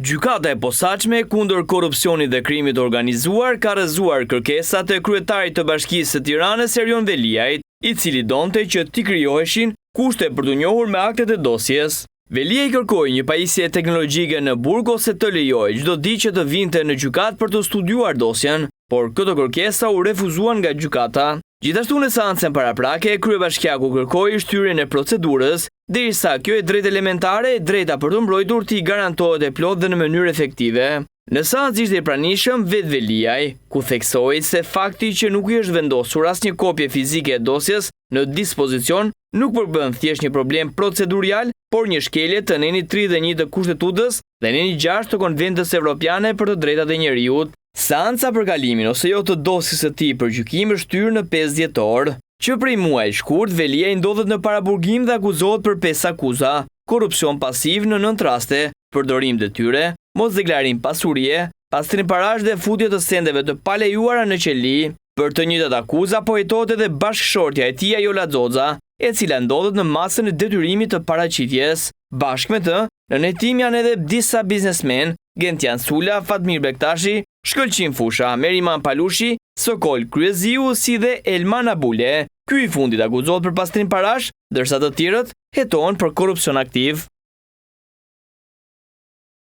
Gjykata e posaçme kundër korrupsionit dhe krimit organizuar ka rrëzuar kërkesat e kryetarit të Bashkisë së Tiranës Erion Veliajt, i cili donte që t'i krijoheshin kushte për t'u njohur me aktet e dosjes. Veliaj kërkoi një pajisje teknologjike në burg ose të lejohej çdo ditë që të vinte në gjykatë për të studiuar dosjen, por këto kërkesa u refuzuan nga gjykata. Gjithashtu në seancën paraprake, kryebashkiaku kërkoi shtyrjen e procedurës, derisa kjo e drejtë elementare e drejta për të mbrojtur t'i garantohet e plot dhe në mënyrë efektive. Në seancë ishte i pranishëm vetë Veliaj, ku theksoi se fakti që nuk i është vendosur asnjë kopje fizike e dosjes në dispozicion nuk përbën thjesht një problem procedurial, por një shkelje të nenit 31 të Kushtetutës dhe nenit 6 të Konventës Evropiane për të drejtat e njeriut. Seanca për kalimin ose jo të dosjes së tij për gjykim është hyrë në 5 dhjetor, që prej muaj shkurt Veliaj ndodhet në paraburgim dhe akuzohet për 5 akuza: korrupsion pasiv në 9 raste, përdorim detyre, mosdeklarim pasurie, pastrim parash dhe futje të sendeve të palejuara në qeli. Për të njëjtat akuza po hetohet edhe bashkëshortja e tij Ajola Xoxa, e cila ndodhet në masën e detyrimit të paraqitjes. Bashkë me të, në hetim janë edhe disa biznesmen: Gentian Sula, Fatmir Bektashi, Shkëlqim Fusha, Meriman Palushi, Sokol Kryeziu, si dhe Elman Abule. Ky i fundit akuzohet për pastrim parash, ndërsa të tjerët hetohen për korrupsion aktiv.